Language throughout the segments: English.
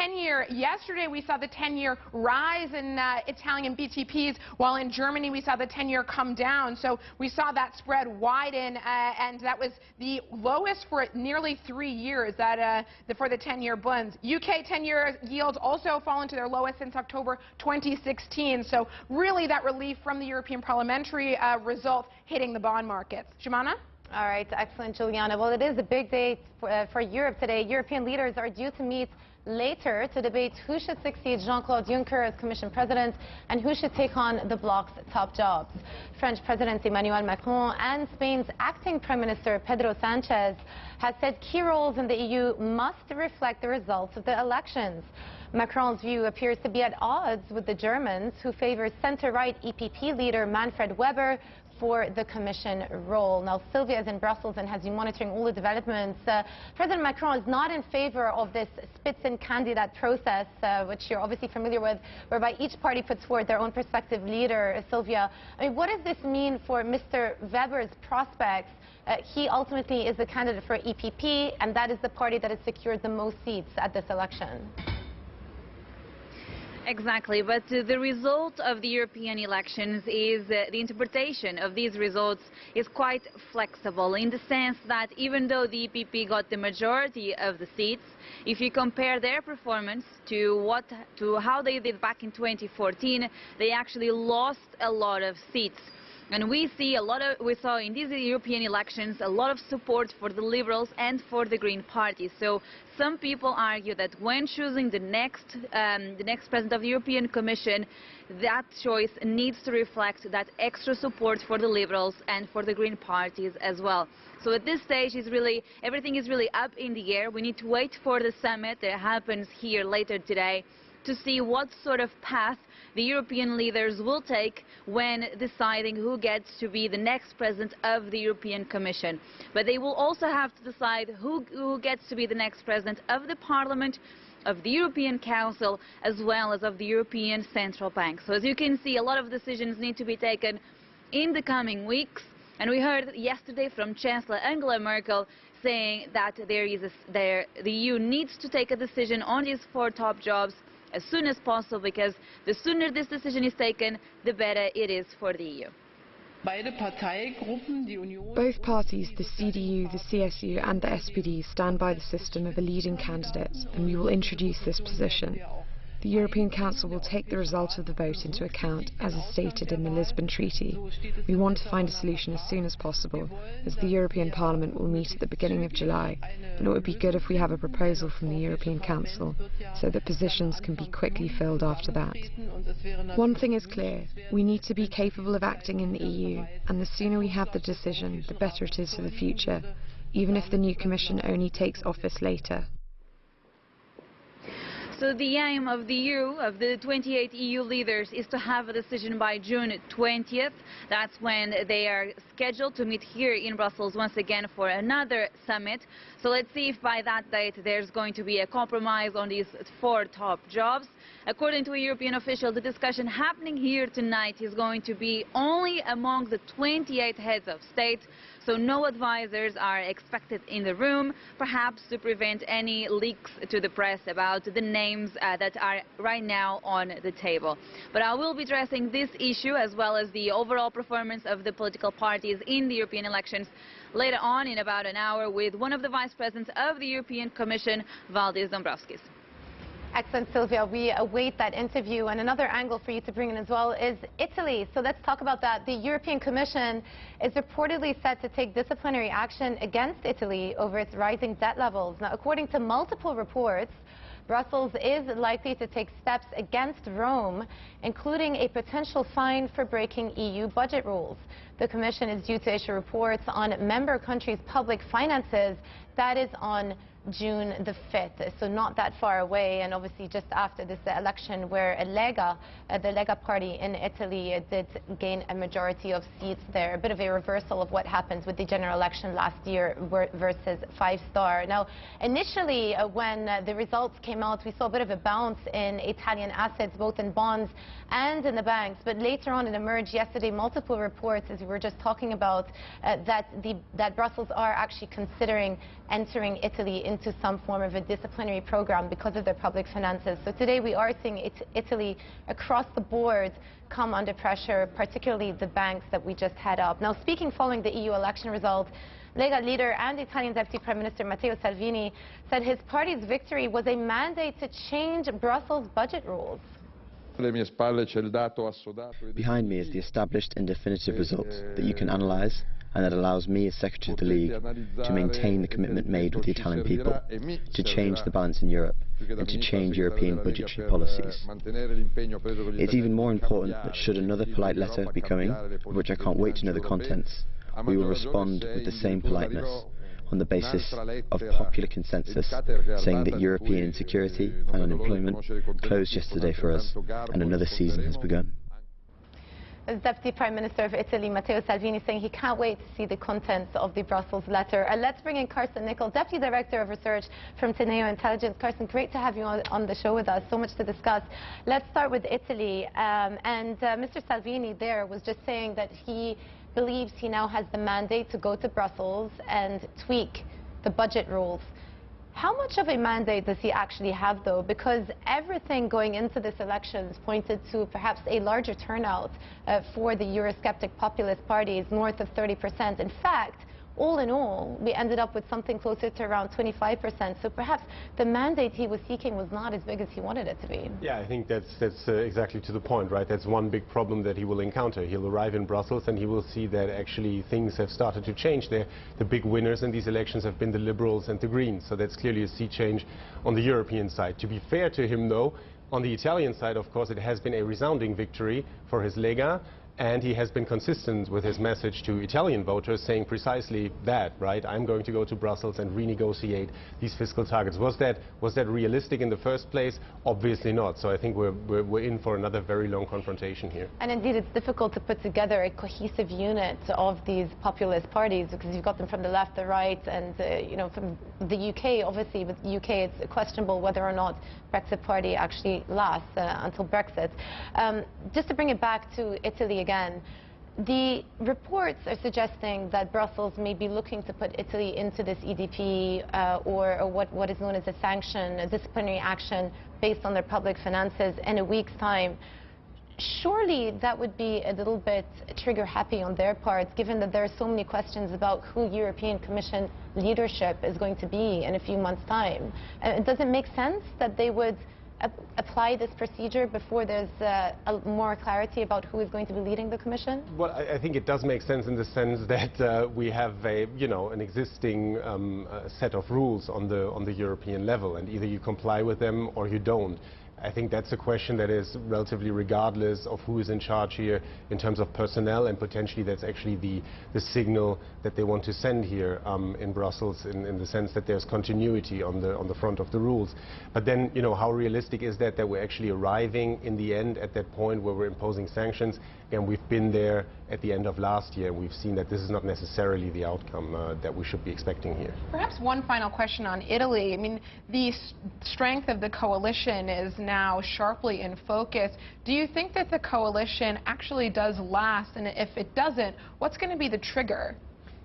10-year, yesterday we saw the 10-year rise in Italian BTPs, while in Germany we saw the 10-year come down. So we saw that spread widen, and that was the lowest for nearly 3 years for the 10-year bonds. UK 10-year yields also fallen to their lowest since October 2016. So really that relief from the European parliamentary result hitting the bond markets. Shimana? All right, excellent, Juliana. Well, it is a big day for Europe today. European leaders are due to meet later to debate who should succeed Jean-Claude Juncker as Commission President and who should take on the bloc's top jobs. French President Emmanuel Macron and Spain's acting Prime Minister Pedro Sanchez have said key roles in the EU must reflect the results of the elections. Macron's view appears to be at odds with the Germans, who favor centre-right EPP leader Manfred Weber for the Commission role. Now, Sylvia is in Brussels and has been monitoring all the developments. President Macron is not in favor of this Spitzenkandidat process, which you're obviously familiar with, whereby each party puts forward their own prospective leader. Sylvia, I mean, what does this mean for Mr. Weber's prospects? He ultimately is the candidate for EPP, and that is the party that has secured the most seats at this election. Exactly, but the result of the European elections is the interpretation of these results is quite flexible, in the sense that even though the EPP got the majority of the seats, if you compare their performance to how they did back in 2014, they actually lost a lot of seats. And we saw in these European elections a lot of support for the Liberals and for the Green Party. So some people argue that when choosing the next president of the European Commission, that choice needs to reflect that extra support for the Liberals and for the Green Parties as well. So at this stage, everything is really up in the air. We need to wait for the summit that happens here later today to see what sort of path the European leaders will take when deciding who gets to be the next president of the European Commission. But they will also have to decide who gets to be the next president of the Parliament, of the European Council, as well as of the European Central Bank. So as you can see, a lot of decisions need to be taken in the coming weeks. And we heard yesterday from Chancellor Angela Merkel saying that the EU needs to take a decision on these 4 top jobs as soon as possible, because the sooner this decision is taken, the better it is for the EU. Both parties, the CDU, the CSU and the SPD, stand by the system of a leading candidate, and we will introduce this position. The European Council will take the result of the vote into account, as is stated in the Lisbon Treaty. We want to find a solution as soon as possible, as the European Parliament will meet at the beginning of July, and it would be good if we have a proposal from the European Council, so that positions can be quickly filled after that. One thing is clear, we need to be capable of acting in the EU, and the sooner we have the decision, the better it is for the future, even if the new Commission only takes office later. So the aim of the 28 EU leaders, is to have a decision by June 20th. That's when they are scheduled to meet here in Brussels once again for another summit. So let's see if by that date there's going to be a compromise on these 4 top jobs. According to a European official, the discussion happening here tonight is going to be only among the 28 heads of state. So no advisors are expected in the room, perhaps to prevent any leaks to the press about the names that are right now on the table. But I will be addressing this issue as well as the overall performance of the political parties in the European elections later on in about an hour with one of the vice presidents of the European Commission, Valdis Dombrovskis. Excellent, Sylvia. We await that interview. And another angle for you to bring in as well is Italy. So let's talk about that. The European Commission is reportedly set to take disciplinary action against Italy over its rising debt levels. Now, according to multiple reports, Brussels is likely to take steps against Rome, including a potential fine for breaking EU budget rules. The Commission is due to issue reports on member countries' public finances. That is on June the 5th, so not that far away, and obviously just after this election where the Lega party in Italy did gain a majority of seats there. A bit of a reversal of what happened with the general election last year versus Five Star. Now, initially when the results came out, we saw a bit of a bounce in Italian assets, both in bonds and in the banks, but later on it emerged yesterday, multiple reports, as we were just talking about, that Brussels are actually considering entering Italy into some form of a disciplinary program because of their public finances. So today we are seeing Italy across the board come under pressure, particularly the banks that we just had up. Now, speaking following the EU election result, Lega leader and Italian Deputy Prime Minister Matteo Salvini said his party's victory was a mandate to change Brussels' budget rules. Behind me is the established and definitive result that you can analyse and that allows me as Secretary of the League to maintain the commitment made with the Italian people, to change the balance in Europe and to change European budgetary policies. It's even more important that should another polite letter be coming, of which I can't wait to know the contents, we will respond with the same politeness on the basis of popular consensus, saying that European insecurity and unemployment closed yesterday for us and another season has begun. As Deputy Prime Minister of Italy, Matteo Salvini, saying he can't wait to see the contents of the Brussels letter. Let's bring in Carsten Nickel, Deputy Director of Research from Teneo Intelligence. Carsten, great to have you on the show with us. So much to discuss. Let's start with Italy. Mr. Salvini there was just saying that he believes he now has the mandate to go to Brussels and tweak the budget rules. How much of a mandate does he actually have, though? Because everything going into this elections pointed to perhaps a larger turnout for the Eurosceptic populist parties, north of 30%. In fact, all in all, we ended up with something closer to around 25%. So perhaps the mandate he was seeking was not as big as he wanted it to be. Yeah, I think that's exactly to the point, right? That's one big problem that he will encounter. He'll arrive in Brussels and he will see that actually things have started to change there. The big winners in these elections have been the Liberals and the Greens. So that's clearly a sea change on the European side. To be fair to him, though, on the Italian side, of course, it has been a resounding victory for his Lega. And he has been consistent with his message to Italian voters, saying precisely that, right? I'm going to go to Brussels and renegotiate these fiscal targets. Was that realistic in the first place? Obviously not. So I think we're in for another very long confrontation here. And indeed, it's difficult to put together a cohesive unit of these populist parties because you've got them from the left, the right, and you know, from the UK. Obviously, with the UK, it's questionable whether or not Brexit Party actually lasts until Brexit. Just to bring it back to Italy again, the reports are suggesting that Brussels may be looking to put Italy into this EDP or what is known as a sanction, a disciplinary action based on their public finances in a week's time. Surely that would be a little bit trigger happy on their part, given that there are so many questions about who European Commission leadership is going to be in a few months' time. Does it make sense that they would apply this procedure before there's more clarity about who is going to be leading the Commission? Well, I think it does make sense in the sense that we have an existing set of rules on the European level, and either you comply with them or you don't. I think that's a question that is relatively regardless of who is in charge here in terms of personnel, and potentially that's actually the signal that they want to send here in Brussels in the sense that there's continuity on the front of the rules. But then, you know, how realistic is that we're actually arriving in the end at that point where we're imposing sanctions? And we've been there at the end of last year. We've seen that this is not necessarily the outcome that we should be expecting here. Perhaps one final question on Italy. I mean, the strength of the coalition is now sharply in focus. Do you think that the coalition actually does last? And if it doesn't, what's going to be the trigger?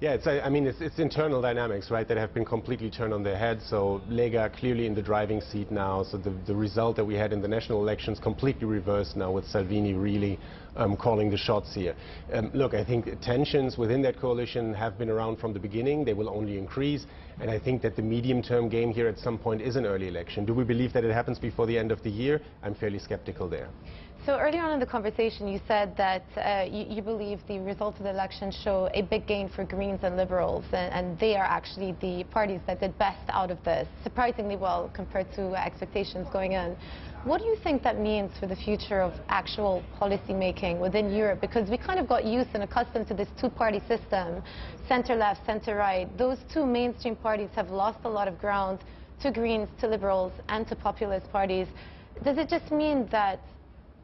Yeah, it's internal dynamics, right, that have been completely turned on their head. So Lega clearly in the driving seat now. So the result that we had in the national elections completely reversed now, with Salvini really calling the shots here. Look, I think tensions within that coalition have been around from the beginning. They will only increase. And I think that the medium-term game here at some point is an early election. Do we believe that it happens before the end of the year? I'm fairly skeptical there. So earlier on in the conversation, you said that you believe the results of the election show a big gain for Greens and Liberals, and they are actually the parties that did best out of this, surprisingly well compared to expectations going in. What do you think that means for the future of actual policy making within Europe? Because we kind of got used and accustomed to this two-party system, center-left, center-right. Those two mainstream parties have lost a lot of ground to Greens, to Liberals, and to populist parties. Does it just mean that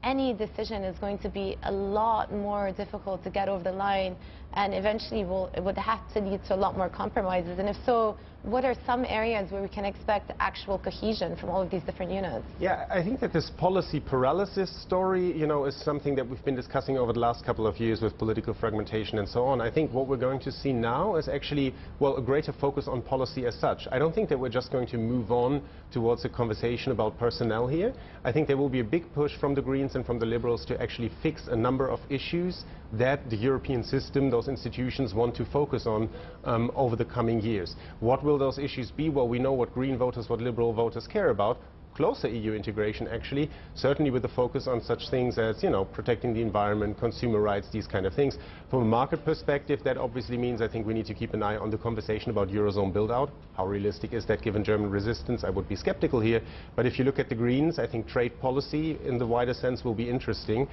any decision is going to be a lot more difficult to get over the line, and eventually it would have to lead to a lot more compromises? And if so, what are some areas where we can expect actual cohesion from all of these different units? Yeah, I think that this policy paralysis story, you know, is something that we've been discussing over the last couple of years with political fragmentation and so on. I think what we're going to see now is actually, well, a greater focus on policy as such. I don't think that we're just going to move on towards a conversation about personnel here. I think there will be a big push from the Greens and from the Liberals to actually fix a number of issues that the European system, those institutions want to focus on over the coming years. What will those issues be? Well, we know what Green voters, what Liberal voters care about. Closer EU integration, actually, certainly with the focus on such things as, you know, protecting the environment, consumer rights, these kind of things. From a market perspective, that obviously means I think we need to keep an eye on the conversation about Eurozone build-out. How realistic is that given German resistance? I would be skeptical here. But if you look at the Greens, I think trade policy in the wider sense will be interesting.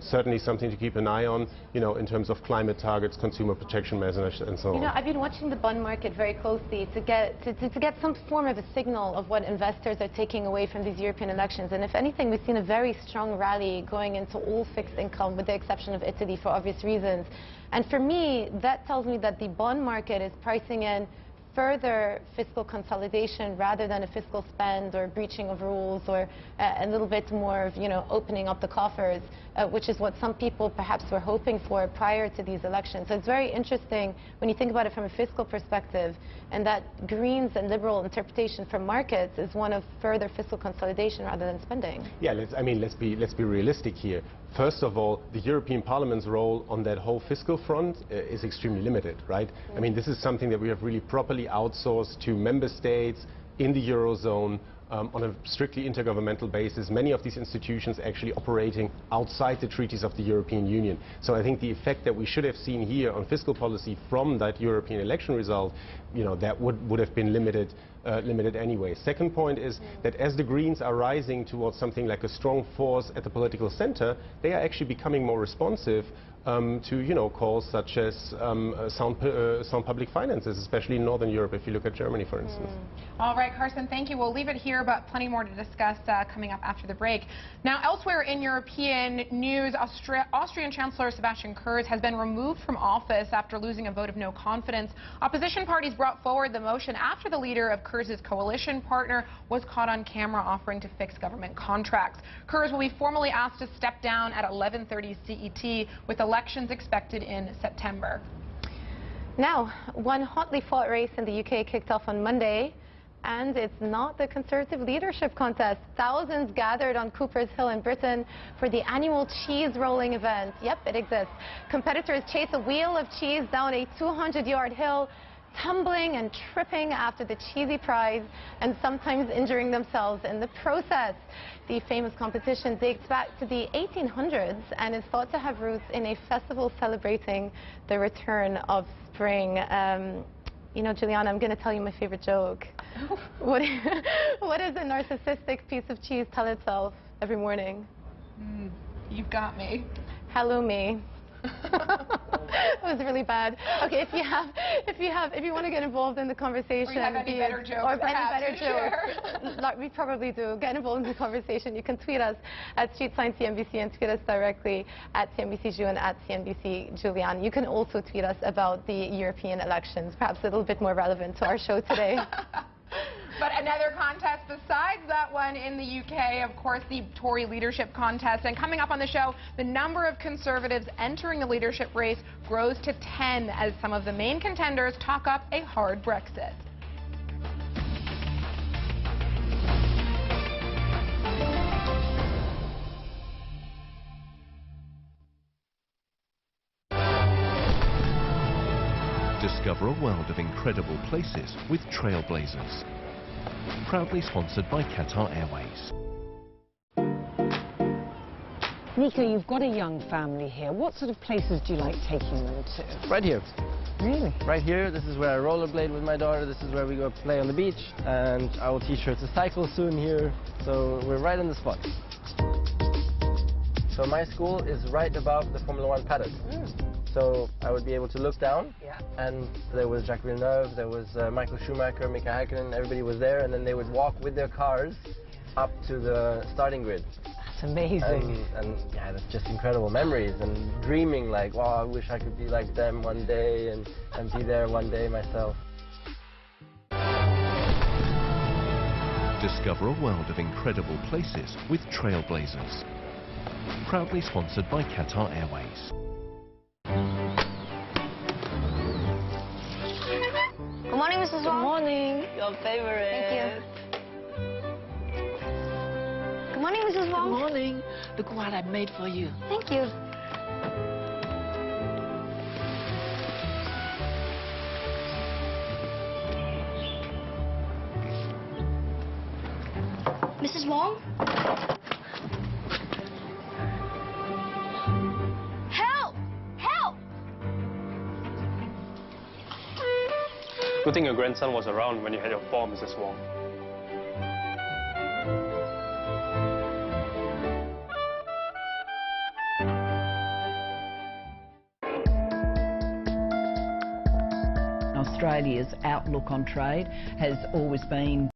Certainly something to keep an eye on, you know, in terms of climate targets, consumer protection measures, and so on. You know, I've been watching the bond market very closely to get some form of a signal of what investors are taking away from these European elections. And if anything, we've seen a very strong rally going into all fixed income, with the exception of Italy, for obvious reasons. And for me, that tells me that the bond market is pricing in further fiscal consolidation rather than a fiscal spend or breaching of rules or a little bit more of, you know, opening up the coffers, which is what some people perhaps were hoping for prior to these elections. So it's very interesting when you think about it from a fiscal perspective, and that Greens and Liberal interpretation from markets is one of further fiscal consolidation rather than spending. Yeah, let's be realistic here. First of all, the European Parliament's role on that whole fiscal front is extremely limited, right? I mean, this is something that we have really properly outsourced to member states in the Eurozone on a strictly intergovernmental basis. Many of these institutions actually operating outside the treaties of the European Union. So I think the effect that we should have seen here on fiscal policy from that European election result, you know, that would have been limited anyway. Second point is that as the Greens are rising towards something like a strong force at the political center, they are actually becoming more responsive to, you know, calls such as sound public finances, especially in Northern Europe, if you look at Germany, for instance. All right, Carsten, thank you. We'll leave it here, but plenty more to discuss coming up after the break. Now, elsewhere in European news, Austrian Chancellor Sebastian Kurz has been removed from office after losing a vote of no confidence. Opposition parties brought forward the motion after the leader of Kurz's coalition partner was caught on camera offering to fix government contracts. Kurz will be formally asked to step down at 11:30 CET, with elections expected in September. Now, one hotly fought race in the UK kicked off on Monday, and it's not the Conservative leadership contest. Thousands gathered on Cooper's Hill in Britain for the annual cheese rolling event. Yep, it exists. Competitors chase a wheel of cheese down a 200-yard hill, tumbling and tripping after the cheesy prize and sometimes injuring themselves in the process. The famous competition dates back to the 1800s and is thought to have roots in a festival celebrating the return of spring. You know, Juliana, I'm going to tell you my favorite joke. What does a narcissistic piece of cheese tell itself every morning? You've got me. Hello, me. That was really bad. Okay, if you want to get involved in the conversation, or you have any better jokes, we probably do. Get involved in the conversation. You can tweet us at @StreetSignCNBC and tweet us directly at CNBCJu and at CNBCJulian. You can also tweet us about the European elections, perhaps a little bit more relevant to our show today. But another contest besides that one in the UK, of course, the Tory leadership contest. And coming up on the show, the number of Conservatives entering the leadership race grows to 10 as some of the main contenders talk up a hard Brexit. Discover a world of incredible places with Trailblazers. Proudly sponsored by Qatar Airways. Nico, you've got a young family here. What sort of places do you like taking them to? Right here. Really? Right here. This is where I rollerblade with my daughter. This is where we go play on the beach. And I will teach her to cycle soon here. So we're right on the spot. So my school is right above the Formula 1 paddock. So I would be able to look down, and there was Jacques Villeneuve, there was Michael Schumacher, Mika Häkkinen, everybody was there, and then they would walk with their cars up to the starting grid. That's amazing. And yeah, that's just incredible memories, and dreaming like, wow, I wish I could be like them one day and be there one day myself. Discover a world of incredible places with Trailblazers. Proudly sponsored by Qatar Airways. Good morning, Mrs. Wong. Good morning. Your favorite. Thank you. Good morning, Mrs. Wong. Good morning. Look what I made for you. Thank you. Mrs. Wong? Help! Help! Good thing your grandson was around when you had your fall, Mrs. Wong. Australia's outlook on trade has always been